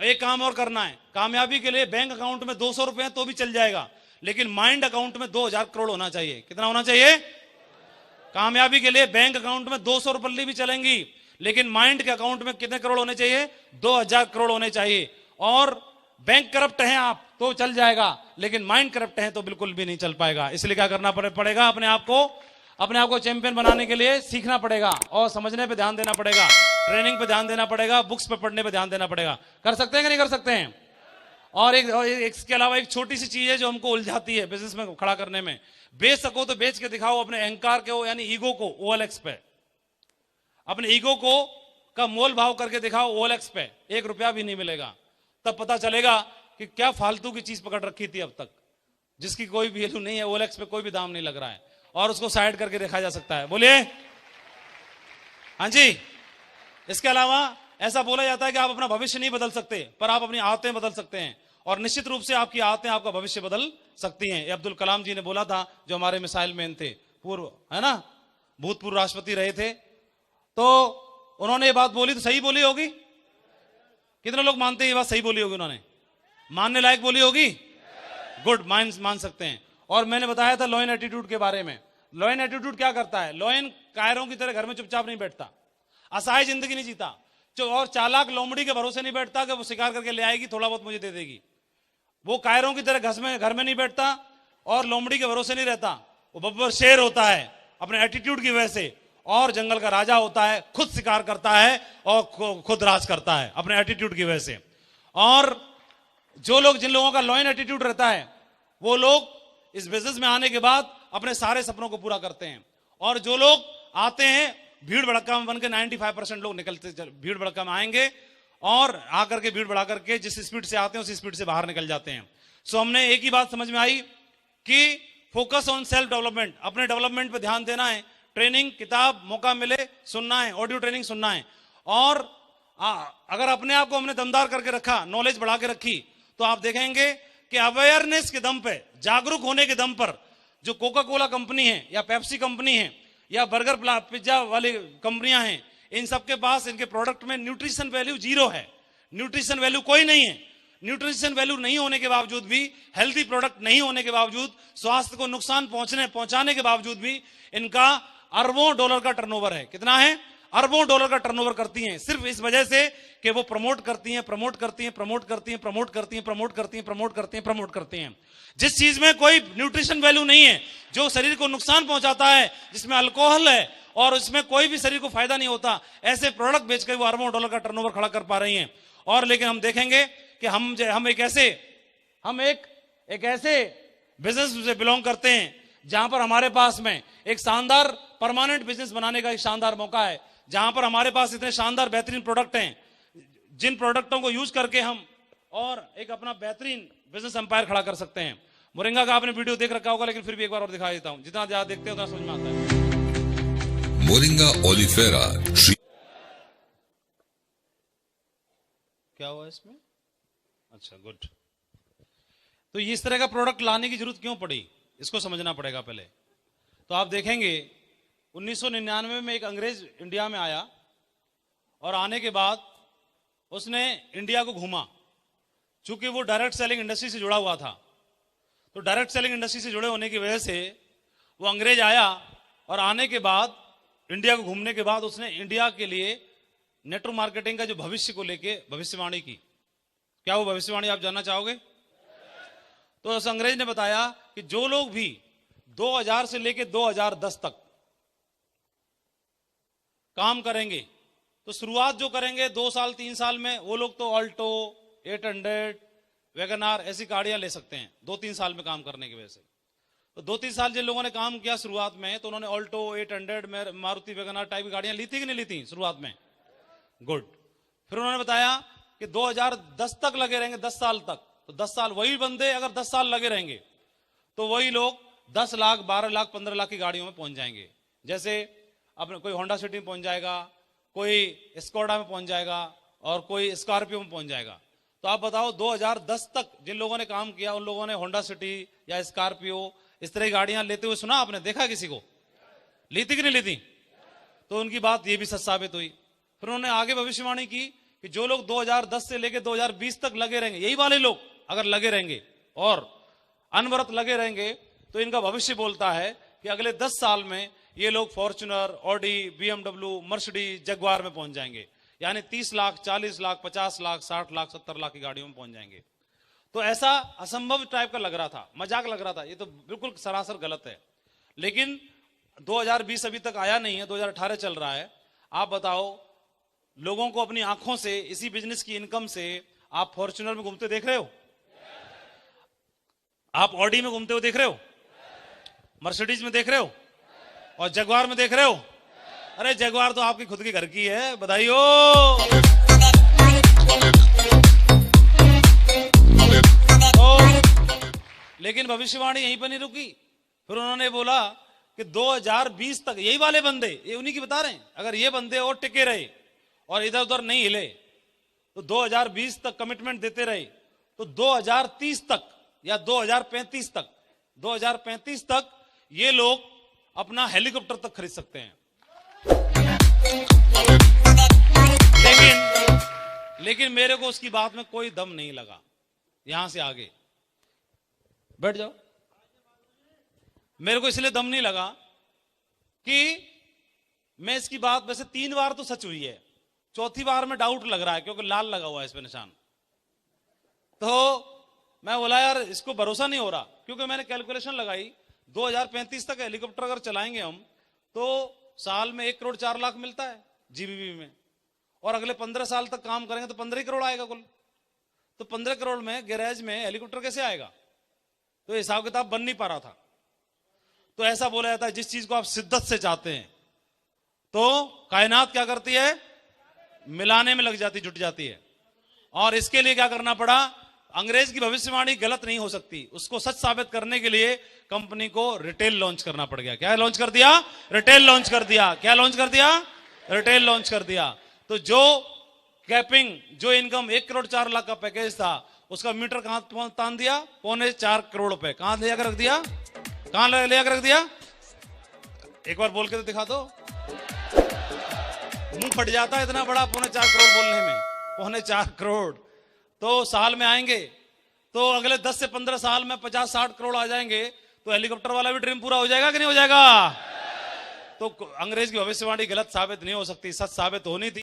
एक काम और करना है, कामयाबी के लिए बैंक अकाउंट में 200 रुपए तो भी चल जाएगा, लेकिन माइंड अकाउंट में 2000 करोड़ होना चाहिए। कितना होना चाहिए? कामयाबी के लिए बैंक अकाउंट में 200 रुपये भी चलेंगी, लेकिन माइंड के अकाउंट में कितने करोड़ होने चाहिए? 2000 करोड़ होने चाहिए। और बैंक करप्ट हैं आप तो चल जाएगा, लेकिन माइंड करप्ट है तो बिल्कुल भी नहीं चल पाएगा। इसलिए क्या करना पड़ेगा? अपने आप को चैंपियन बनाने के लिए सीखना पड़ेगा और समझने पे ध्यान देना पड़ेगा, ट्रेनिंग पे ध्यान देना पड़ेगा, बुक्स पे पढ़ने पे ध्यान देना पड़ेगा। कर सकते हैं कि नहीं कर सकते हैं? और इसके अलावा एक छोटी सी चीज है जो हमको उलझाती है बिजनेस में खड़ा करने में। बेच सको तो बेच के दिखाओ अपने अहंकार को, यानी ईगो को OLX पे। अपने ईगो को का मोल भाव करके दिखाओ OLX पे, 1 रुपया भी नहीं मिलेगा। तब पता चलेगा कि क्या फालतू की चीज पकड़ रखी थी अब तक, जिसकी कोई वैल्यू नहीं है, OLX पे कोई भी दाम नहीं लग रहा है, और उसको साइड करके देखा जा सकता है। बोलिए हाँ जी। इसके अलावा ऐसा बोला जाता है कि आप अपना भविष्य नहीं बदल सकते, पर आप अपनी आदतें बदल सकते हैं, और निश्चित रूप से आपकी आदतें आपका भविष्य बदल सकती हैं। ये अब्दुल कलाम जी ने बोला था, जो हमारे मिसाइल मैन थे, पूर्व है ना, भूतपूर्व राष्ट्रपति रहे थे। तो उन्होंने ये बात बोली तो सही बोली होगी? कितने लोग मानते हैं ये बात सही बोली होगी? उन्होंने मानने लायक बोली होगी? गुड, मान सकते हैं। और मैंने बताया था लॉयन एटीट्यूड के बारे में। लॉयन एटीट्यूड क्या करता है? लॉयन कायरों की तरह घर में चुपचाप नहीं बैठता, असहाय जिंदगी नहीं जीता, और चालाक लोमड़ी के भरोसे नहीं बैठता कि वो शिकार करके ले आएगी, थोड़ा बहुत मुझे दे देगी। वो कायरों की तरह घर में नहीं बैठता और लोमड़ी के भरोसे नहीं रहता। वो बब्बर शेर होता है अपने एटीट्यूड की वजह से, और जंगल का राजा होता है, खुद शिकार करता है और खुद राज करता है अपने एटीट्यूड की वजह से। और जिन लोगों का लॉयन एटीट्यूड रहता है, वो लोग इस बिजनेस में आने के बाद अपने सारे सपनों को पूरा करते हैं। और जो लोग आते हैं भीड़ भड़का में बन के, 95% लोग निकलते भीड़ भड़का में आएंगे और आकर के भीड़ भड़ा करके जिस स्पीड से आते हैं उसी स्पीड से बाहर निकल जाते हैं। सो हमने एक ही बात समझ में आई कि फोकस ऑन सेल्फ डेवलपमेंट, अपने डेवलपमेंट पे ध्यान देना है। ट्रेनिंग, किताब, मौका मिले सुनना है, ऑडियो ट्रेनिंग सुनना है। और अगर अपने आप को हमने दमदार करके रखा, नॉलेज बढ़ा के रखी, तो आप देखेंगे कि अवेयरनेस के दम पे, जागरूक होने के दम पर, जो कोका कोला कंपनी है या पेप्सी कंपनी है या बर्गर पिज्जा वाली कंपनियां हैं, इन सबके पास इनके प्रोडक्ट में न्यूट्रिशन वैल्यू 0 है। न्यूट्रिशन वैल्यू कोई नहीं है। न्यूट्रिशन वैल्यू नहीं होने के बावजूद भी, हेल्दी प्रोडक्ट नहीं होने के बावजूद, स्वास्थ्य को नुकसान पहुंचाने के बावजूद भी इनका अरबों डॉलर का टर्नओवर है। कितना है? अरबों डॉलर का टर्नओवर करती हैं, सिर्फ इस वजह से कि वो प्रमोट करती हैं। जिस चीज में कोई न्यूट्रिशन वैल्यू नहीं है, जो शरीर को नुकसान पहुंचाता है, जिसमें अल्कोहल है और उसमें कोई भी शरीर को फायदा नहीं होता, ऐसे प्रोडक्ट बेचकर वो अरबों डॉलर का टर्नओवर खड़ा कर पा रही हैं। और लेकिन हम देखेंगे कि हम एक ऐसे बिजनेस से बिलोंग करते हैं जहां पर हमारे पास में एक शानदार परमानेंट बिजनेस बनाने का एक शानदार मौका है, जहां पर हमारे पास इतने शानदार बेहतरीन प्रोडक्ट हैं, जिन प्रोडक्टों को यूज करके हम और एक अपना बेहतरीन बिजनेस एम्पायर खड़ा कर सकते हैं। मोरिंगा का आपने वीडियो देख रखा होगा, लेकिन फिर भी एक बार और दिखा देता हूं, जितना ज्यादा देखते हैं उतना समझ में आता है। मोरिंगा ओलिफेरा क्या हुआ इसमें? अच्छा, गुड। तो इस तरह का प्रोडक्ट लाने की जरूरत क्यों पड़ी, इसको समझना पड़ेगा पहले। तो आप देखेंगे 1999 में एक अंग्रेज इंडिया में आया, और आने के बाद उसने इंडिया को घूमा। चूंकि वो डायरेक्ट सेलिंग इंडस्ट्री से जुड़ा हुआ था, तो डायरेक्ट सेलिंग इंडस्ट्री से जुड़े होने की वजह से वो अंग्रेज आया, और आने के बाद इंडिया को घूमने के बाद उसने इंडिया के लिए नेटवर्क मार्केटिंग का जो भविष्य को लेके भविष्यवाणी की। क्या वो भविष्यवाणी आप जानना चाहोगे? तो उस अंग्रेज ने बताया कि जो लोग भी 2000 से लेके 2010 तक काम करेंगे, तो शुरुआत जो करेंगे 2 साल 3 साल में, वो लोग तो ऑल्टो 800 वैगनार ऐसी गाड़ियां ले सकते हैं 2-3 साल में काम करने की वजह से। तो 2-3 साल जिन लोगों ने काम किया शुरुआत में, तो उन्होंने ऑल्टो 800 में मारुति वैगनार टाइप की गाड़ियां ली थी कि नहीं ली थी शुरुआत में? गुड। फिर उन्होंने बताया कि 2010 तक लगे रहेंगे, 10 साल तक। तो 10 साल वही बंदे अगर 10 साल लगे रहेंगे, तो वही लोग 10 लाख 12 लाख 15 लाख की गाड़ियों में पहुंच जाएंगे। जैसे अपने कोई होंडा सिटी में पहुंच जाएगा, कोई स्कोडा में पहुंच जाएगा, और कोई स्कॉर्पियो में पहुंच जाएगा। तो आप बताओ 2010 तक जिन लोगों ने काम किया, उन लोगों ने होंडा सिटी या स्कॉर्पियो इस तरह की गाड़ियां लेते हुए सुना? आपने देखा किसी को? ली थी कि नहीं ली थी? तो उनकी बात ये भी सच साबित हुई। फिर उन्होंने आगे भविष्यवाणी की कि कि जो लोग 2010 से लेकर 2020 तक लगे रहेंगे, यही वाले लोग अगर लगे रहेंगे और अनवरत लगे रहेंगे, तो इनका भविष्य बोलता है कि अगले 10 साल में ये लोग Fortuner, Audi, BMW, Mercedes, Jaguar में पहुंच जाएंगे। यानी 30 लाख, 40 लाख, 50 लाख, 60 लाख, 70 लाख की गाड़ियों में पहुंच जाएंगे। तो ऐसा असंभव टाइप का लग रहा था, मजाक लग रहा था, ये तो बिल्कुल सरासर गलत है। लेकिन 2020 अभी तक आया नहीं है, 2018 चल रहा है। आप बताओ, लोगों को अपनी आंखों से, इसी बिजनेस की इनकम से आप फॉर्च्यूनर में घूमते देख रहे हो, आप ऑडी में घूमते हुए देख रहे हो, मर्सिडीज में देख रहे हो, और जगुआर में देख रहे हो। अरे जगुआर तो आपकी खुद की घर की है, बधाई हो। लेकिन भविष्यवाणी यहीं पर नहीं रुकी, फिर उन्होंने बोला कि 2020 तक यही वाले बंदे, ये उन्हीं की बता रहे हैं, अगर ये बंदे और टिके रहे और इधर उधर नहीं हिले तो 2020 तक कमिटमेंट देते रहे तो 2030 तक या 2035 तक, 2035 तक ये लोग अपना हेलीकॉप्टर तक खरीद सकते हैं। लेकिन मेरे को उसकी बात में कोई दम नहीं लगा। यहां से आगे बैठ जाओ। मेरे को इसलिए दम नहीं लगा कि मैं इसकी बात, वैसे 3 बार तो सच हुई है, चौथी बार में डाउट लग रहा है क्योंकि लाल लगा हुआ है इस पे निशान। तो मैं बोला यार इसको भरोसा नहीं हो रहा, क्योंकि मैंने कैलकुलेशन लगाई 2035 तक हेलीकॉप्टर अगर चलाएंगे हम तो साल में 1 करोड़ 4 लाख मिलता है जीबीबी में, और अगले 15 साल तक काम करेंगे तो 15 करोड़ आएगा कुल। तो 15 करोड़ में गैरेज में हेलीकॉप्टर कैसे आएगा? तो हिसाब किताब बन नहीं पा रहा था। तो ऐसा बोला जाता है जिस चीज को आप शिद्दत से चाहते हैं तो कायनात क्या करती है, मिलाने में लग जाती, जुट जाती है। और इसके लिए क्या करना पड़ा, अंग्रेज की भविष्यवाणी गलत नहीं हो सकती, उसको सच साबित करने के लिए कंपनी को रिटेल लॉन्च करना पड़ गया। क्या लॉन्च कर दिया? रिटेल लॉन्च कर दिया। क्या लॉन्च कर दिया? रिटेल लॉन्च कर दिया। तो जो कैपिंग, जो इनकम 1 करोड़ 4 लाख का पैकेज था, उसका मीटर कहां तान दिया? 4.25 करोड़ रुपए। कहां ले जाकर रख दिया? कहां ले जाकर रख दिया? एक बार बोल के तो दिखा दो, मुंह फट जाता है इतना बड़ा 4.25 करोड़ बोलने में। 4.25 करोड़ तो साल में आएंगे तो अगले 10 से 15 साल में 50-60 करोड़ आ जाएंगे, तो हेलीकॉप्टर वाला भी ड्रीम पूरा हो जाएगा कि नहीं हो जाएगा? तो अंग्रेज की भविष्यवाणी गलत साबित नहीं हो सकती, सच साबित होनी थी।